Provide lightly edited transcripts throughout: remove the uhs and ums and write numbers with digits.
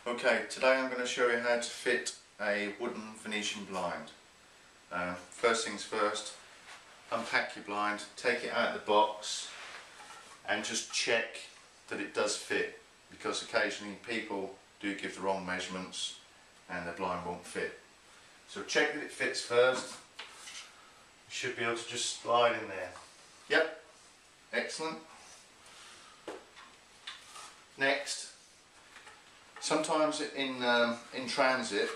Okay, today I'm going to show you how to fit a wooden Venetian blind. First things first, unpack your blind, take it out of the box and just check that it does fit, because occasionally people do give the wrong measurements and the blind won't fit. So check that it fits first. You should be able to just slide in there. Yep, excellent. Next, sometimes in transit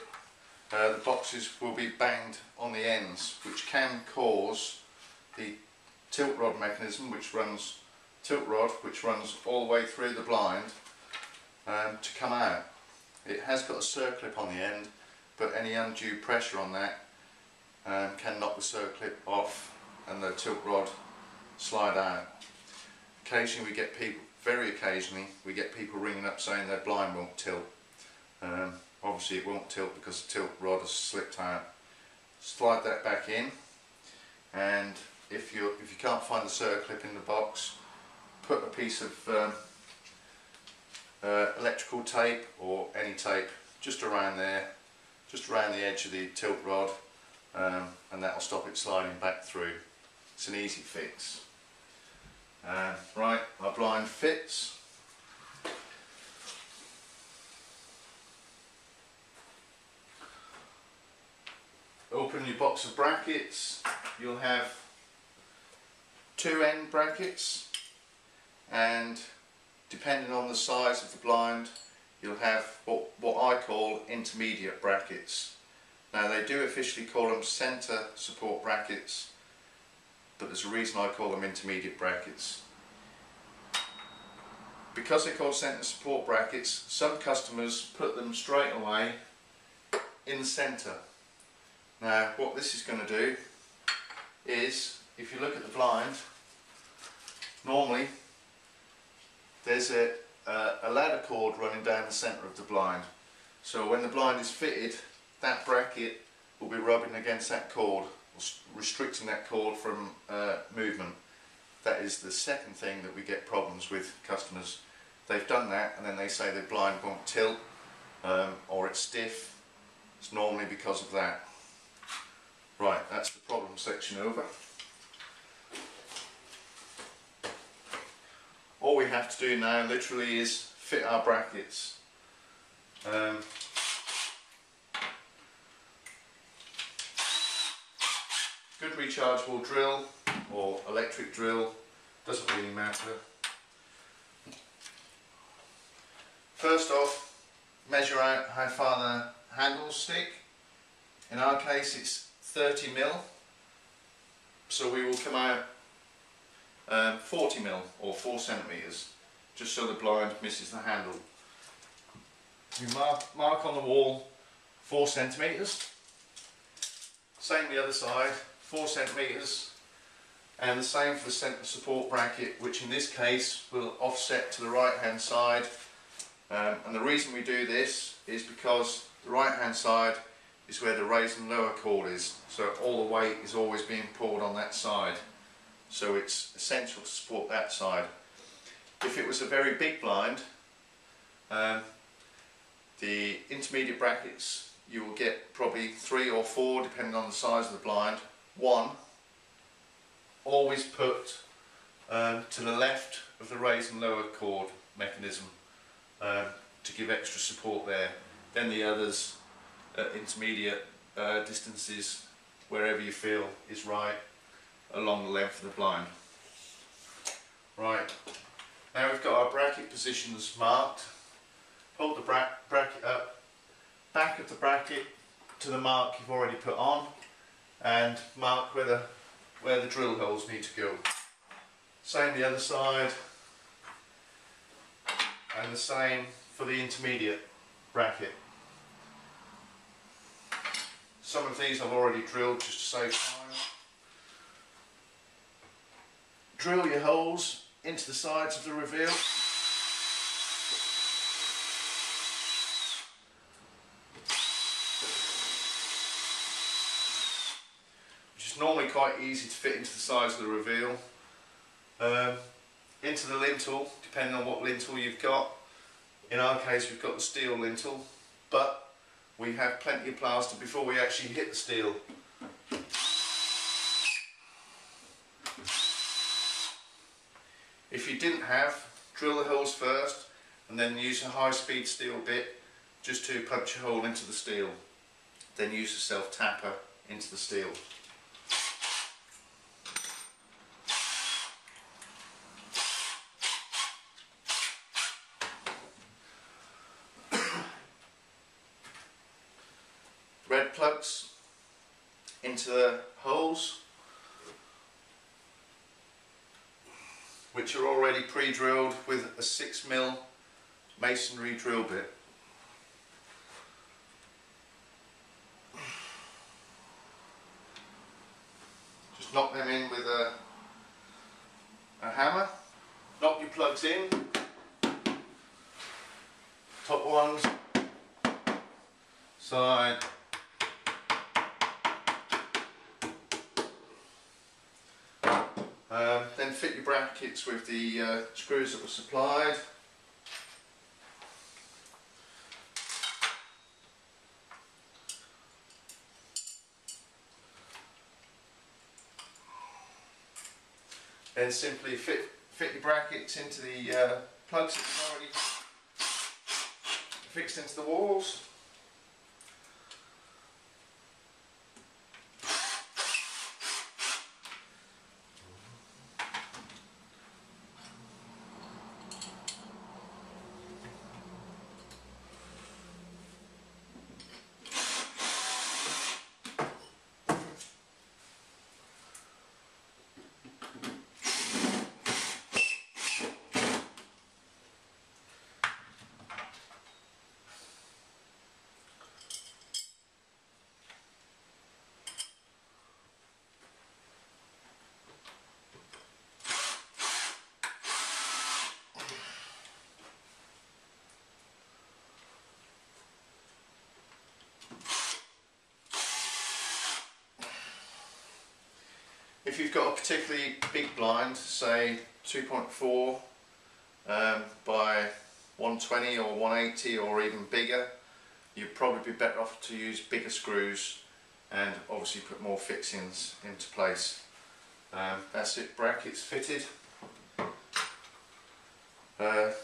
the boxes will be banged on the ends, which can cause the tilt rod mechanism, which runs all the way through the blind, to come out. It has got a circlip on the end, but any undue pressure on that can knock the circlip off and the tilt rod slide out. Occasionally we get people, very occasionally, we get people ringing up saying their blind won't tilt. Obviously it won't tilt because the tilt rod has slipped out. Slide that back in, and if you can't find the circlip in the box, put a piece of electrical tape or any tape just around there, just around the edge of the tilt rod, and that will stop it sliding back through. It's an easy fix. Right, our blind fits. Open your box of brackets. You'll have two end brackets, and depending on the size of the blind, you'll have what I call intermediate brackets. Now, they do officially call them centre support brackets, but there's a reason I call them intermediate brackets. Because they're called centre support brackets, some customers put them straight away in the centre. Now, what this is going to do is, if you look at the blind, normally there's a ladder cord running down the centre of the blind. So when the blind is fitted, that bracket will be rubbing against that cord, restricting that cord from movement. That is the second thing that we get problems with customers. They've done that and then they say their blind won't tilt, or it's stiff. It's normally because of that. Right, that's the problem section over. All we have to do now literally is fit our brackets. Good rechargeable drill or electric drill, doesn't really matter. First off, measure out how far the handles stick. In our case it's 30 mil, so we will come out 40 mil or 4 centimeters, just so the blind misses the handle. We mark on the wall 4 centimeters. Same the other side, 4 centimeters, and the same for the centre support bracket, which in this case will offset to the right hand side. And the reason we do this is because the right hand side is where the raise and lower cord is, so all the weight is always being poured on that side, so it's essential to support that side. If it was a very big blind, the intermediate brackets, you will get probably 3 or 4 depending on the size of the blind. One, always put to the left of the raise and lower cord mechanism, to give extra support there. Then the others at intermediate distances, wherever you feel is right, along the length of the blind. Right, now we've got our bracket positions marked. Hold the bracket up, back of the bracket to the mark you've already put on, and mark where the drill holes need to go. Same the other side, and the same for the intermediate bracket. Some of these I've already drilled just to save time. Drill your holes into the sides of the reveal. Which is normally quite easy to fit into the sides of the reveal. Into the lintel, depending on what lintel you've got. In our case we've got the steel lintel, but we have plenty of plaster before we actually hit the steel. If you didn't have, drill the holes first and then use a high-speed steel bit just to punch a hole into the steel. Then use a self-tapper into the steel. Red plugs into the holes, which are already pre-drilled with a 6mm masonry drill bit. Just knock them in with a hammer. Knock your plugs in. Top ones, side, then fit your brackets with the screws that were supplied. Then simply fit your brackets into the plugs that are already fixed into the walls. If you've got a particularly big blind, say 2.4 by 120 or 180 or even bigger, you'd probably be better off to use bigger screws and obviously put more fixings into place. That's it, brackets fitted.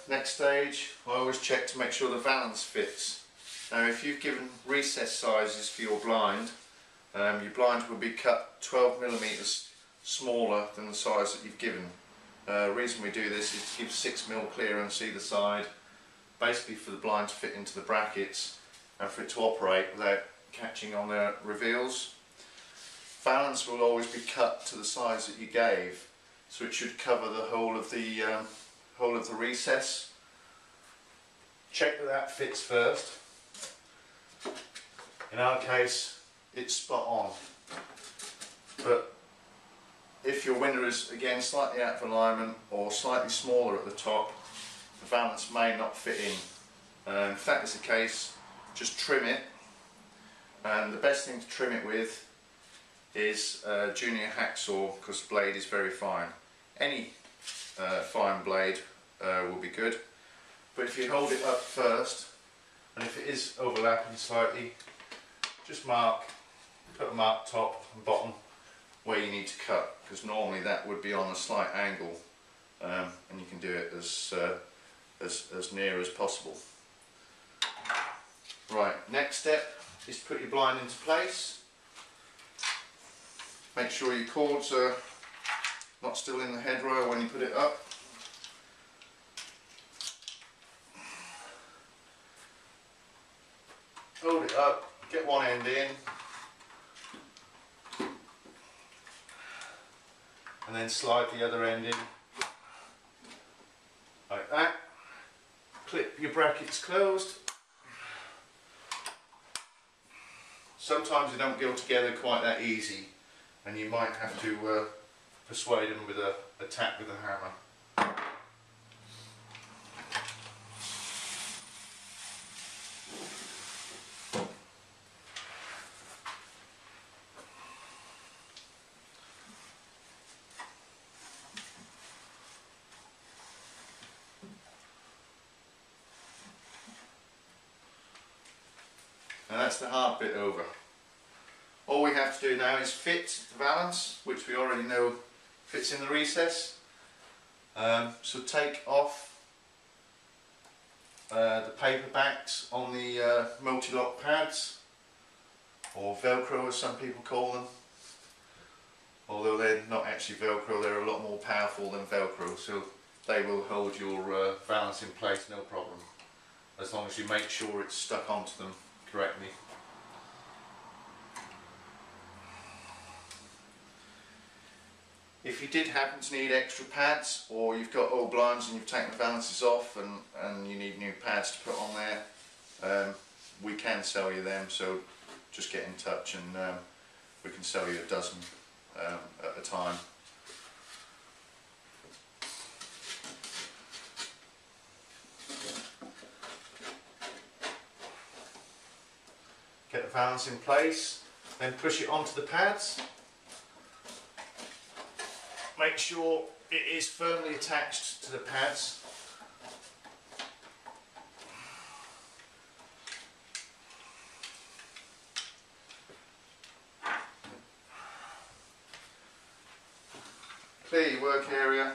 Next stage, I always check to make sure the valance fits. Now if you've given recess sizes for your blind will be cut 12mm smaller than the size that you've given. The reason we do this is to give 6mm clearance either side, basically for the blind to fit into the brackets and for it to operate without catching on the reveals. Valance will always be cut to the size that you gave, so it should cover the whole of the recess. Check that that fits first. In our case, it's spot on. But if your window is again slightly out of alignment or slightly smaller at the top, the valance may not fit in. If that is the case, just trim it. And the best thing to trim it with is a junior hacksaw, because the blade is very fine. Any fine blade will be good. But if you hold it up first, and if it is overlapping slightly, just put a mark top and bottom where you need to cut, because normally that would be on a slight angle, and you can do it as near as possible. Right, next step is put your blind into place. Make sure your cords are not still in the headrow when you put it up. Hold it up, get one end in, and then slide the other end in like that. Clip your brackets closed. Sometimes they don't go together quite that easy, and you might have to persuade them with a tap with a hammer. that's the hard bit over. All we have to do now is fit the valance, which we already know fits in the recess. So take off the paper backs on the multi-lock pads, or Velcro as some people call them. Although they're not actually Velcro, they're a lot more powerful than Velcro, so they will hold your valance in place no problem, as long as you make sure it's stuck onto them correctly. If you did happen to need extra pads, or you've got old blinds and you've taken the valances off and you need new pads to put on there, we can sell you them, so just get in touch and we can sell you a dozen at a time. Get the valance in place, then push it onto the pads. Make sure it is firmly attached to the pads. Clear your work area.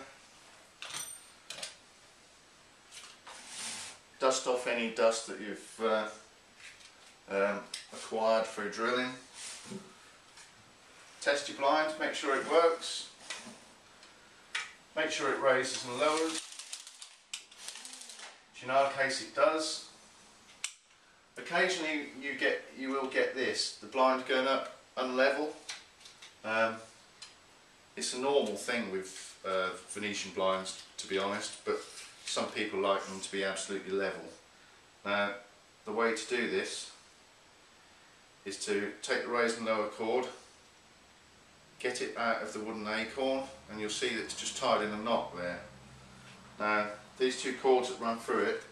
Dust off any dust that you've acquired through drilling. Test your blind, make sure it works. Make sure it raises and lowers, which in our case it does. Occasionally you will get this, the blind going up unlevel. It's a normal thing with Venetian blinds, to be honest, but some people like them to be absolutely level. Now, the way to do this is to take the raise and lower cord, get it out of the wooden acorn, and you'll see that it's just tied in a knot there. Now, these two cords that run through it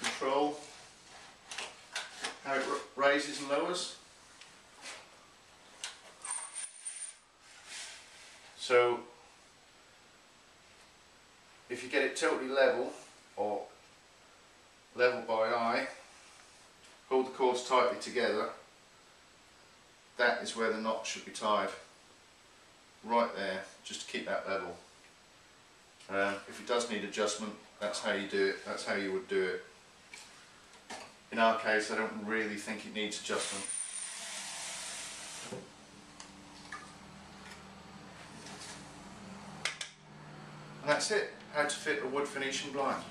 control how it raises and lowers. So, if you get it totally level, or level by eye, hold the cords tightly together, that is where the knot should be tied. Right there, just to keep that level. If it does need adjustment, that's how you do it, that's how you would do it. In our case, I don't really think it needs adjustment. And that's it, how to fit a wood Venetian blind.